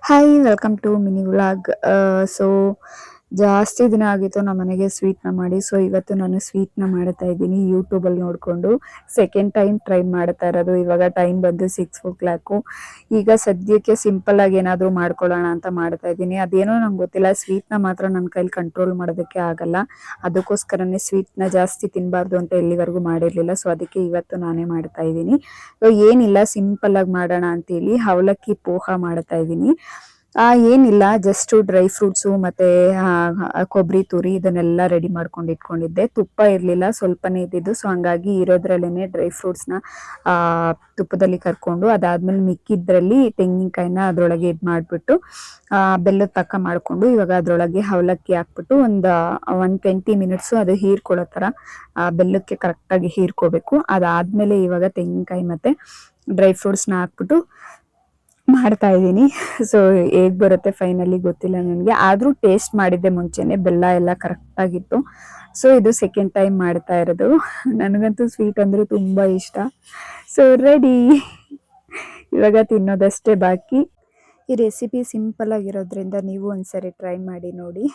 Hi welcome to mini vlog. So ಜಾಸ್ತಿ ದಿನ ಆಗಿತ್ತು ನಮ್ಮ ಮನೆಗೆ ಸ್ವೀಟ್ನ ಮಾಡಿ. ಸೊ ಇವತ್ತು ನಾನು ಸ್ವೀಟ್ನ ಮಾಡ್ತಾ ಇದ್ದೀನಿ ಯೂಟ್ಯೂಬಲ್ಲಿ ನೋಡಿಕೊಂಡು. ಸೆಕೆಂಡ್ ಟೈಮ್ ಟ್ರೈ ಮಾಡ್ತಾ ಇರೋದು. ಇವಾಗ ಟೈಮ್ ಬಂದು 6 o'clock. ಈಗ ಸದ್ಯಕ್ಕೆ ಸಿಂಪಲ್ ಆಗಿ ಏನಾದರೂ ಮಾಡ್ಕೊಳ್ಳೋಣ ಅಂತ ಮಾಡ್ತಾ ಇದ್ದೀನಿ. ಅದೇನೋ ನಂಗೆ ಗೊತ್ತಿಲ್ಲ, ಸ್ವೀಟ್ನ ಮಾತ್ರ ನನ್ನ ಕೈಲಿ ಕಂಟ್ರೋಲ್ ಮಾಡೋದಕ್ಕೆ ಆಗಲ್ಲ. ಅದಕ್ಕೋಸ್ಕರನೇ ಸ್ವೀಟ್ನ ಜಾಸ್ತಿ ತಿನ್ನಬಾರ್ದು ಅಂತ ಎಲ್ಲಿವರೆಗೂ ಮಾಡಿರಲಿಲ್ಲ. ಸೊ ಅದಕ್ಕೆ ಇವತ್ತು ನಾನೇ ಮಾಡ್ತಾ ಇದ್ದೀನಿ. ಏನಿಲ್ಲ, ಸಿಂಪಲ್ ಆಗಿ ಮಾಡೋಣ ಅಂತೇಳಿ ಅವಲಕ್ಕಿ ಪೋಹ ಮಾಡ್ತಾ ಇದ್ದೀನಿ. ಏನಿಲ್ಲ, ಜಸ್ಟ್ ಡ್ರೈ ಫ್ರೂಟ್ಸು ಮತ್ತೆ ಕೊಬ್ಬರಿ ತುರಿ ಇದನ್ನೆಲ್ಲ ರೆಡಿ ಮಾಡ್ಕೊಂಡು ಇಟ್ಕೊಂಡಿದ್ದೆ. ತುಪ್ಪ ಇರಲಿಲ್ಲ, ಸ್ವಲ್ಪನೇ ಇದ್ದಿದ್ದು. ಸೊ ಹಂಗಾಗಿ ಇರೋದ್ರಲ್ಲೇ ಡ್ರೈ ಫ್ರೂಟ್ಸ್ನ ತುಪ್ಪದಲ್ಲಿ ಕರ್ಕೊಂಡು, ಅದಾದ್ಮೇಲೆ ಮಿಕ್ಕಿದ್ರಲ್ಲಿ ತೆಂಗಿನಕಾಯಿನ ಅದರೊಳಗೆ ಇದು ಮಾಡಿಬಿಟ್ಟು ಬೆಲ್ಲದ ಪಾಕ ಮಾಡಿಕೊಂಡು ಇವಾಗ ಅದರೊಳಗೆ ಅವಲಕ್ಕಿ ಹಾಕ್ಬಿಟ್ಟು ಒಂದು 20 ಮಿನಿಟ್ಸು ಅದು ಹೀರ್ಕೊಳ್ಳೋ ಥರ ಬೆಲ್ಲಕ್ಕೆ ಕರೆಕ್ಟಾಗಿ ಹೀರ್ಕೋಬೇಕು. ಅದಾದಮೇಲೆ ಇವಾಗ ತೆಂಗಿನಕಾಯಿ ಮತ್ತು ಡ್ರೈ ಫ್ರೂಟ್ಸ್ನ ಹಾಕ್ಬಿಟ್ಟು ಮಾಡ್ತಾ ಇದ್ದೀನಿ. ಸೊ ಹೇಗೆ ಬರುತ್ತೆ ಫೈನಲಿ ಗೊತ್ತಿಲ್ಲ ನನಗೆ, ಆದರೂ ಟೇಸ್ಟ್ ಮಾಡಿದ್ದೆ ಮುಂಚೆನೆ, ಬೆಲ್ಲ ಎಲ್ಲ ಕರೆಕ್ಟಾಗಿತ್ತು. ಸೊ ಇದು ಸೆಕೆಂಡ್ ಟೈಮ್ ಮಾಡ್ತಾ ಇರೋದು. ನನಗಂತೂ ಸ್ವೀಟ್ ಅಂದರೆ ತುಂಬ ಇಷ್ಟ. ಸೊ ರೆಡಿ, ಇವಾಗ ತಿನ್ನೋದಷ್ಟೇ ಬಾಕಿ. ಈ ರೆಸಿಪಿ ಸಿಂಪಲ್ ಆಗಿರೋದ್ರಿಂದ ನೀವು ಒಂದ್ಸರಿ ಟ್ರೈ ಮಾಡಿ ನೋಡಿ.